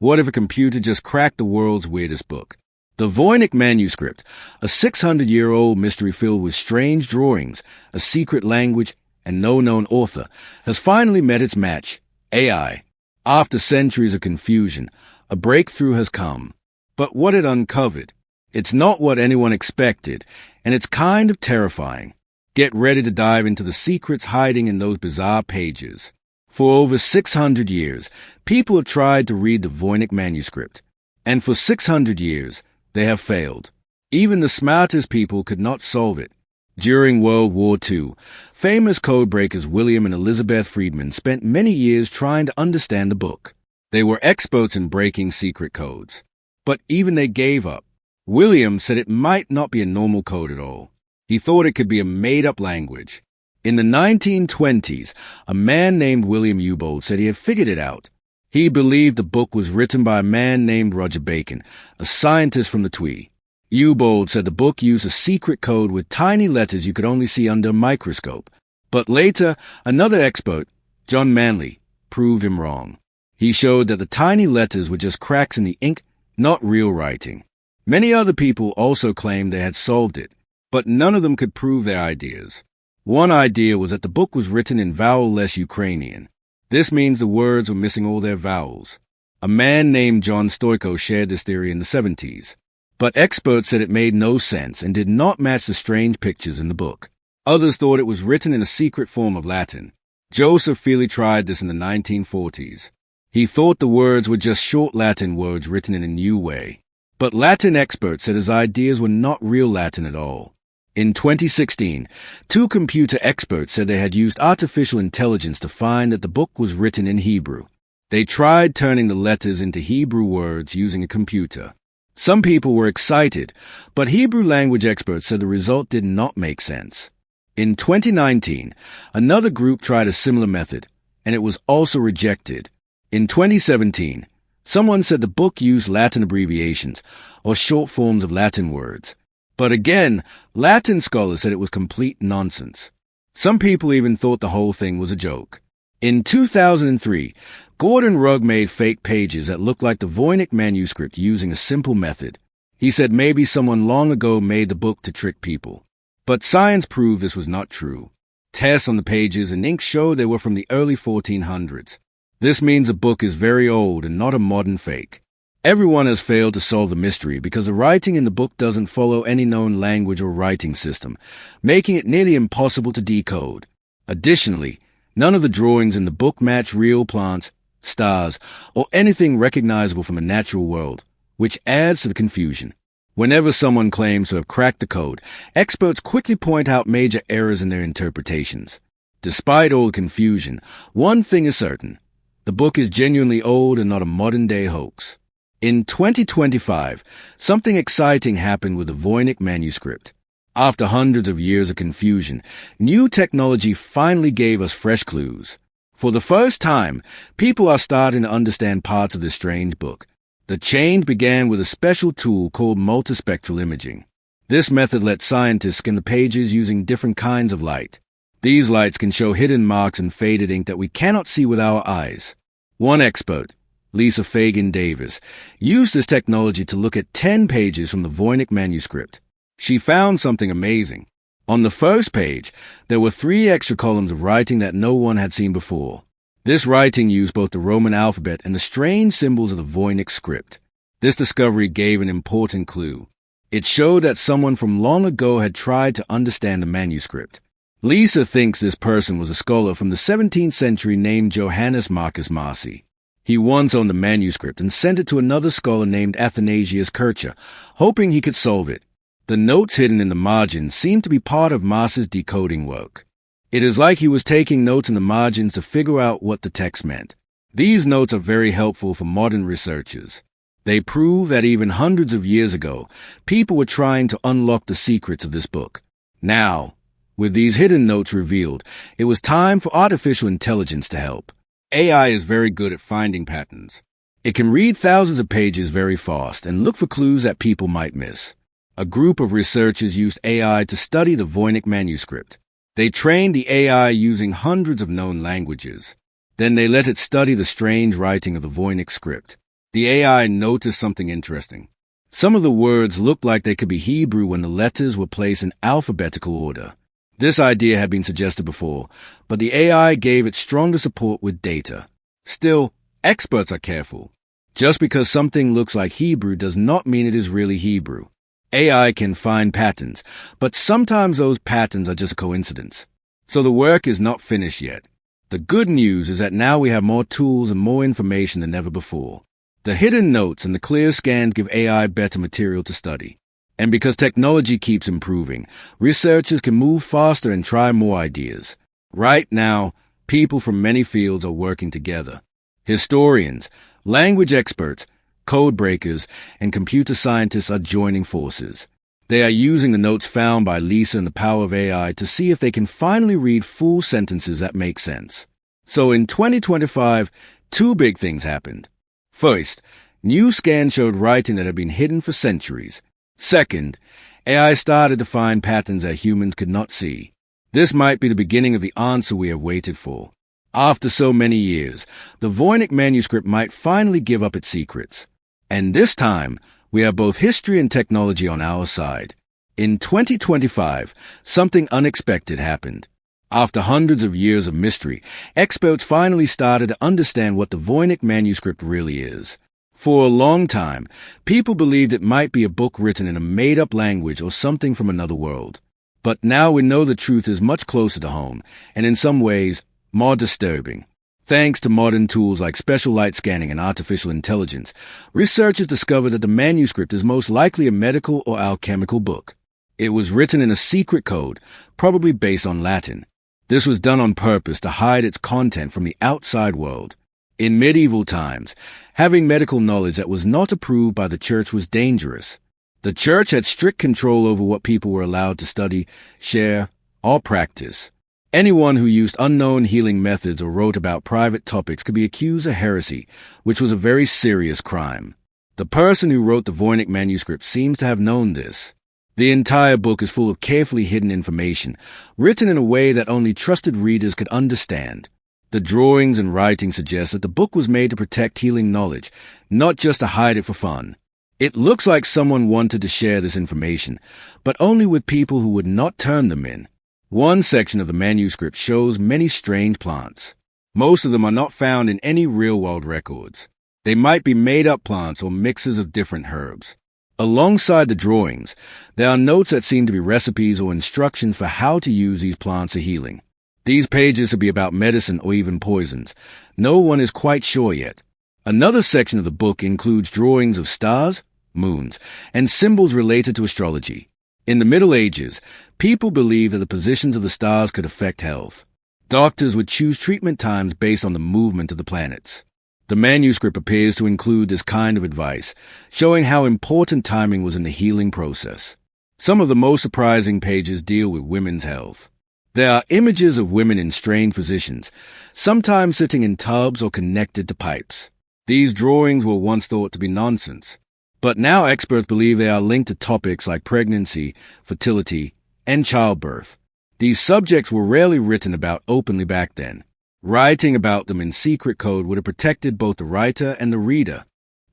What if a computer just cracked the world's weirdest book? The Voynich Manuscript, a 600-year-old mystery filled with strange drawings, a secret language, and no known author, has finally met its match, AI. After centuries of confusion, a breakthrough has come. But what it uncovered, it's not what anyone expected, and it's kind of terrifying. Get ready to dive into the secrets hiding in those bizarre pages. For over 600 years, people have tried to read the Voynich Manuscript, and for 600 years, they have failed. Even the smartest people could not solve it. During World War II, famous codebreakers William and Elizabeth Friedman spent many years trying to understand the book. They were experts in breaking secret codes. But even they gave up. William said it might not be a normal code at all. He thought it could be a made-up language. In the 1920s, a man named William Ubold said he had figured it out. He believed the book was written by a man named Roger Bacon, a scientist from the Twee. Ubold said the book used a secret code with tiny letters you could only see under a microscope. But later, another expert, John Manley, proved him wrong. He showed that the tiny letters were just cracks in the ink, not real writing. Many other people also claimed they had solved it, but none of them could prove their ideas. One idea was that the book was written in vowel-less Ukrainian. This means the words were missing all their vowels. A man named John Stoyko shared this theory in the 70s. But experts said it made no sense and did not match the strange pictures in the book. Others thought it was written in a secret form of Latin. Joseph Feely tried this in the 1940s. He thought the words were just short Latin words written in a new way. But Latin experts said his ideas were not real Latin at all. In 2016, two computer experts said they had used artificial intelligence to find that the book was written in Hebrew. They tried turning the letters into Hebrew words using a computer. Some people were excited, but Hebrew language experts said the result did not make sense. In 2019, another group tried a similar method, and it was also rejected. In 2017, someone said the book used Latin abbreviations, or short forms of Latin words. But again, Latin scholars said it was complete nonsense. Some people even thought the whole thing was a joke. In 2003, Gordon Rugg made fake pages that looked like the Voynich Manuscript using a simple method. He said maybe someone long ago made the book to trick people. But science proved this was not true. Tests on the pages and ink showed they were from the early 1400s. This means the book is very old and not a modern fake. Everyone has failed to solve the mystery because the writing in the book doesn't follow any known language or writing system, making it nearly impossible to decode. Additionally, none of the drawings in the book match real plants, stars, or anything recognizable from the natural world, which adds to the confusion. Whenever someone claims to have cracked the code, experts quickly point out major errors in their interpretations. Despite all the confusion, one thing is certain. The book is genuinely old and not a modern-day hoax. In 2025, something exciting happened with the Voynich Manuscript. After hundreds of years of confusion, new technology finally gave us fresh clues. For the first time, people are starting to understand parts of this strange book. The change began with a special tool called multispectral imaging. This method lets scientists scan the pages using different kinds of light. These lights can show hidden marks in faded ink that we cannot see with our eyes. One expert, Lisa Fagan Davis, used this technology to look at 10 pages from the Voynich Manuscript. She found something amazing. On the first page, there were 3 extra columns of writing that no one had seen before. This writing used both the Roman alphabet and the strange symbols of the Voynich script. This discovery gave an important clue. It showed that someone from long ago had tried to understand the manuscript. Lisa thinks this person was a scholar from the 17th century named Johannes Marcus Marci. He once owned the manuscript and sent it to another scholar named Athanasius Kircher, hoping he could solve it. The notes hidden in the margins seemed to be part of Marci's decoding work. It is like he was taking notes in the margins to figure out what the text meant. These notes are very helpful for modern researchers. They prove that even hundreds of years ago, people were trying to unlock the secrets of this book. Now, with these hidden notes revealed, it was time for artificial intelligence to help. AI is very good at finding patterns. It can read thousands of pages very fast and look for clues that people might miss. A group of researchers used AI to study the Voynich Manuscript. They trained the AI using hundreds of known languages. Then they let it study the strange writing of the Voynich script. The AI noticed something interesting. Some of the words looked like they could be Hebrew when the letters were placed in alphabetical order. This idea had been suggested before, but the AI gave it stronger support with data. Still, experts are careful. Just because something looks like Hebrew does not mean it is really Hebrew. AI can find patterns, but sometimes those patterns are just a coincidence. So the work is not finished yet. The good news is that now we have more tools and more information than ever before. The hidden notes and the clear scans give AI better material to study. And because technology keeps improving, researchers can move faster and try more ideas. Right now, people from many fields are working together. Historians, language experts, code breakers, and computer scientists are joining forces. They are using the notes found by Lisa and the power of AI to see if they can finally read full sentences that make sense. So in 2025, two big things happened. First, new scans showed writing that had been hidden for centuries. Second, AI started to find patterns that humans could not see. This might be the beginning of the answer we have waited for. After so many years, the Voynich Manuscript might finally give up its secrets. And this time, we have both history and technology on our side. In 2025, something unexpected happened. After hundreds of years of mystery, experts finally started to understand what the Voynich Manuscript really is. For a long time, people believed it might be a book written in a made-up language or something from another world. But now we know the truth is much closer to home, and in some ways, more disturbing. Thanks to modern tools like special light scanning and artificial intelligence, researchers discovered that the manuscript is most likely a medical or alchemical book. It was written in a secret code, probably based on Latin. This was done on purpose to hide its content from the outside world. In medieval times, having medical knowledge that was not approved by the church was dangerous. The church had strict control over what people were allowed to study, share, or practice. Anyone who used unknown healing methods or wrote about private topics could be accused of heresy, which was a very serious crime. The person who wrote the Voynich Manuscript seems to have known this. The entire book is full of carefully hidden information, written in a way that only trusted readers could understand. The drawings and writing suggest that the book was made to protect healing knowledge, not just to hide it for fun. It looks like someone wanted to share this information, but only with people who would not turn them in. One section of the manuscript shows many strange plants. Most of them are not found in any real-world records. They might be made-up plants or mixes of different herbs. Alongside the drawings, there are notes that seem to be recipes or instructions for how to use these plants for healing. These pages could be about medicine or even poisons. No one is quite sure yet. Another section of the book includes drawings of stars, moons, and symbols related to astrology. In the Middle Ages, people believed that the positions of the stars could affect health. Doctors would choose treatment times based on the movement of the planets. The manuscript appears to include this kind of advice, showing how important timing was in the healing process. Some of the most surprising pages deal with women's health. There are images of women in strange positions, sometimes sitting in tubs or connected to pipes. These drawings were once thought to be nonsense, but now experts believe they are linked to topics like pregnancy, fertility, and childbirth. These subjects were rarely written about openly back then. Writing about them in secret code would have protected both the writer and the reader.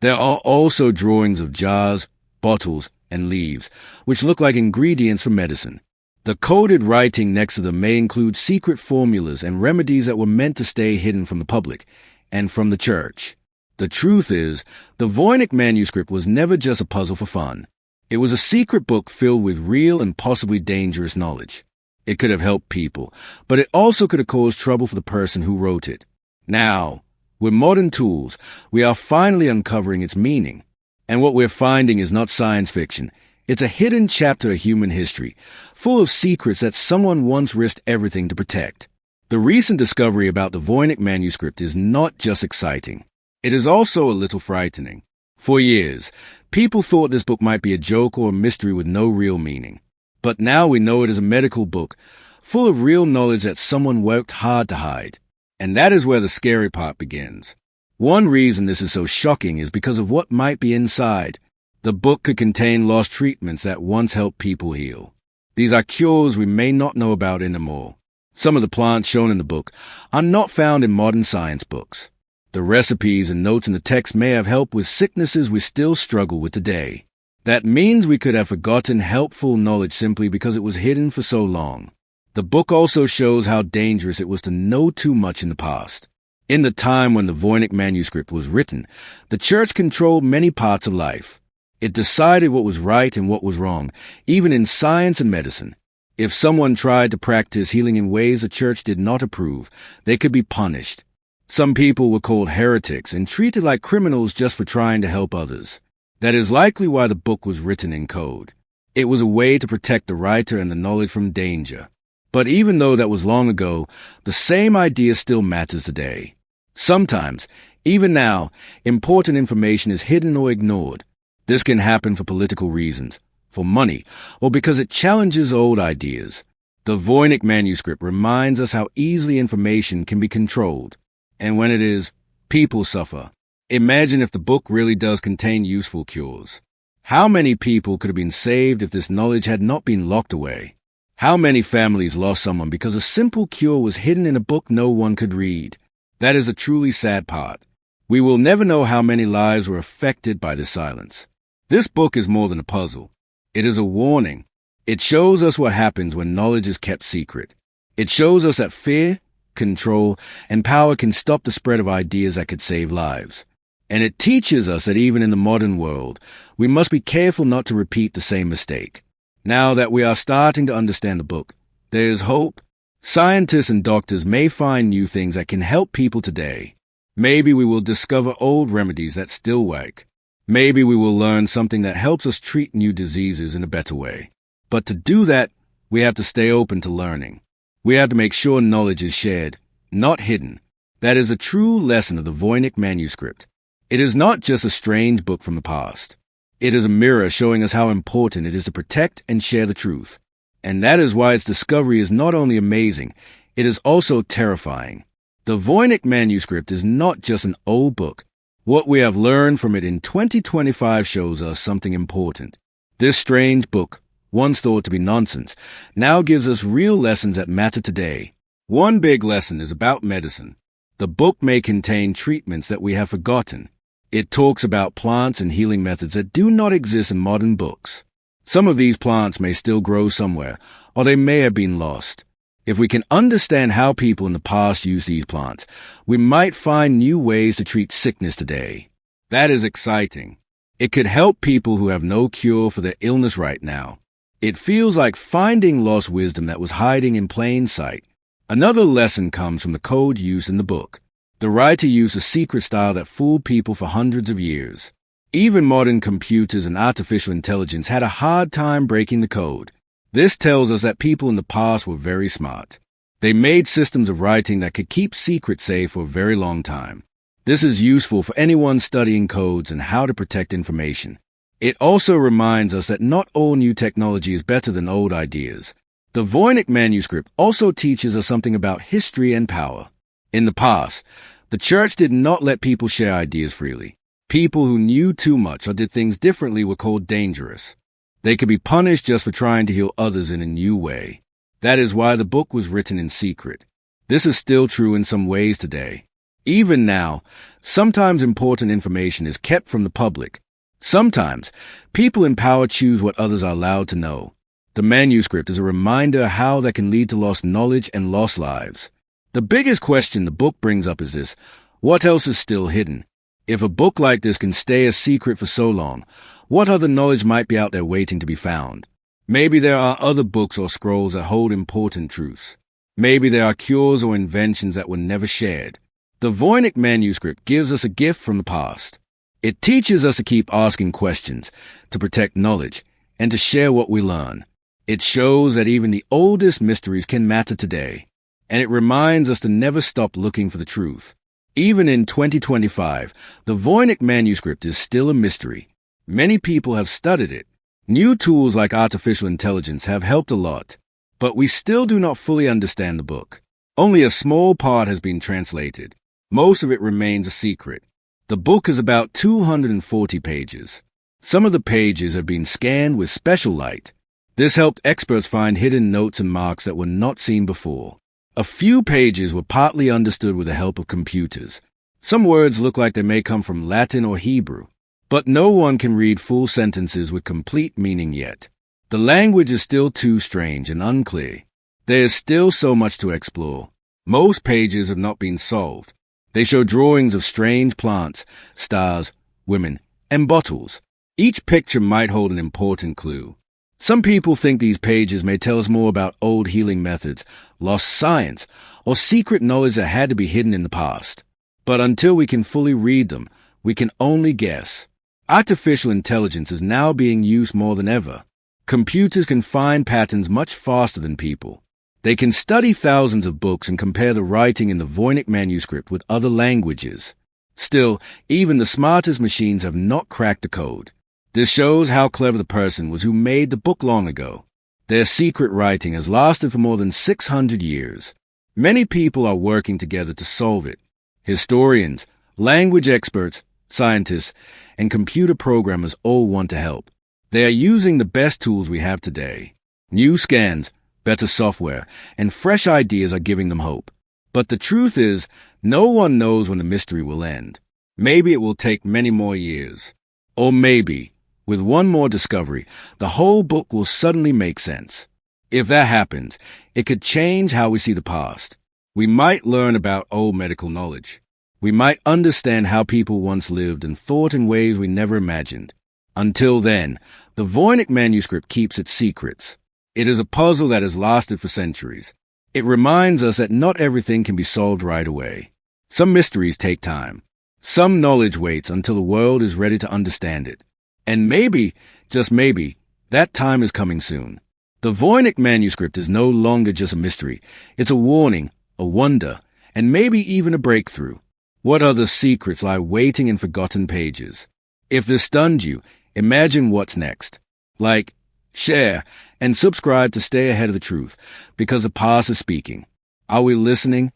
There are also drawings of jars, bottles, and leaves, which look like ingredients for medicine. The coded writing next to them may include secret formulas and remedies that were meant to stay hidden from the public and from the church. The truth is, the Voynich Manuscript was never just a puzzle for fun. It was a secret book filled with real and possibly dangerous knowledge. It could have helped people, but it also could have caused trouble for the person who wrote it. Now, with modern tools, we are finally uncovering its meaning. And what we're finding is not science fiction. It's a hidden chapter of human history, full of secrets that someone once risked everything to protect. The recent discovery about the Voynich Manuscript is not just exciting. It is also a little frightening. For years, people thought this book might be a joke or a mystery with no real meaning. But now we know it is a medical book, full of real knowledge that someone worked hard to hide. And that is where the scary part begins. One reason this is so shocking is because of what might be inside. The book could contain lost treatments that once helped people heal. These are cures we may not know about anymore. Some of the plants shown in the book are not found in modern science books. The recipes and notes in the text may have helped with sicknesses we still struggle with today. That means we could have forgotten helpful knowledge simply because it was hidden for so long. The book also shows how dangerous it was to know too much in the past. In the time when the Voynich Manuscript was written, the church controlled many parts of life. It decided what was right and what was wrong, even in science and medicine. If someone tried to practice healing in ways the church did not approve, they could be punished. Some people were called heretics and treated like criminals just for trying to help others. That is likely why the book was written in code. It was a way to protect the writer and the knowledge from danger. But even though that was long ago, the same idea still matters today. Sometimes, even now, important information is hidden or ignored. This can happen for political reasons, for money, or because it challenges old ideas. The Voynich Manuscript reminds us how easily information can be controlled. And when it is, people suffer. Imagine if the book really does contain useful cures. How many people could have been saved if this knowledge had not been locked away? How many families lost someone because a simple cure was hidden in a book no one could read? That is a truly sad part. We will never know how many lives were affected by this silence. This book is more than a puzzle. It is a warning. It shows us what happens when knowledge is kept secret. It shows us that fear, control, and power can stop the spread of ideas that could save lives. And it teaches us that even in the modern world, we must be careful not to repeat the same mistake. Now that we are starting to understand the book, there is hope. Scientists and doctors may find new things that can help people today. Maybe we will discover old remedies that still work. Maybe we will learn something that helps us treat new diseases in a better way. But to do that, we have to stay open to learning. We have to make sure knowledge is shared, not hidden. That is a true lesson of the Voynich Manuscript. It is not just a strange book from the past. It is a mirror showing us how important it is to protect and share the truth. And that is why its discovery is not only amazing, it is also terrifying. The Voynich Manuscript is not just an old book. What we have learned from it in 2025 shows us something important. This strange book, once thought to be nonsense, now gives us real lessons that matter today. One big lesson is about medicine. The book may contain treatments that we have forgotten. It talks about plants and healing methods that do not exist in modern books. Some of these plants may still grow somewhere, or they may have been lost. If we can understand how people in the past used these plants, we might find new ways to treat sickness today. That is exciting. It could help people who have no cure for their illness right now. It feels like finding lost wisdom that was hiding in plain sight. Another lesson comes from the code used in the book. The writer used a secret style that fooled people for hundreds of years. Even modern computers and artificial intelligence had a hard time breaking the code. This tells us that people in the past were very smart. They made systems of writing that could keep secrets safe for a very long time. This is useful for anyone studying codes and how to protect information. It also reminds us that not all new technology is better than old ideas. The Voynich Manuscript also teaches us something about history and power. In the past, the church did not let people share ideas freely. People who knew too much or did things differently were called dangerous. They could be punished just for trying to heal others in a new way. That is why the book was written in secret. This is still true in some ways today. Even now, sometimes important information is kept from the public. Sometimes, people in power choose what others are allowed to know. The manuscript is a reminder how that can lead to lost knowledge and lost lives. The biggest question the book brings up is this: what else is still hidden? If a book like this can stay a secret for so long, what other knowledge might be out there waiting to be found? Maybe there are other books or scrolls that hold important truths. Maybe there are cures or inventions that were never shared. The Voynich Manuscript gives us a gift from the past. It teaches us to keep asking questions, to protect knowledge, and to share what we learn. It shows that even the oldest mysteries can matter today. And it reminds us to never stop looking for the truth. Even in 2025, the Voynich Manuscript is still a mystery. Many people have studied it. New tools like artificial intelligence have helped a lot, but we still do not fully understand the book. Only a small part has been translated. Most of it remains a secret. The book is about 240 pages. Some of the pages have been scanned with special light. This helped experts find hidden notes and marks that were not seen before. A few pages were partly understood with the help of computers. Some words look like they may come from Latin or Hebrew, but no one can read full sentences with complete meaning yet. The language is still too strange and unclear. There is still so much to explore. Most pages have not been solved. They show drawings of strange plants, stars, women, and bottles. Each picture might hold an important clue. Some people think these pages may tell us more about old healing methods, lost science, or secret knowledge that had to be hidden in the past. But until we can fully read them, we can only guess. Artificial intelligence is now being used more than ever. Computers can find patterns much faster than people. They can study thousands of books and compare the writing in the Voynich Manuscript with other languages. Still, even the smartest machines have not cracked the code. This shows how clever the person was who made the book long ago. Their secret writing has lasted for more than 600 years. Many people are working together to solve it. Historians, language experts, scientists, and computer programmers all want to help. They are using the best tools we have today. New scans, better software, and fresh ideas are giving them hope. But the truth is, no one knows when the mystery will end. Maybe it will take many more years. Or maybe, with one more discovery, the whole book will suddenly make sense. If that happens, it could change how we see the past. We might learn about old medical knowledge. We might understand how people once lived and thought in ways we never imagined. Until then, the Voynich Manuscript keeps its secrets. It is a puzzle that has lasted for centuries. It reminds us that not everything can be solved right away. Some mysteries take time. Some knowledge waits until the world is ready to understand it. And maybe, just maybe, that time is coming soon. The Voynich Manuscript is no longer just a mystery. It's a warning, a wonder, and maybe even a breakthrough. What other secrets lie waiting in forgotten pages? If this stunned you, imagine what's next. Like, share, and subscribe to stay ahead of the truth, because the past is speaking. Are we listening?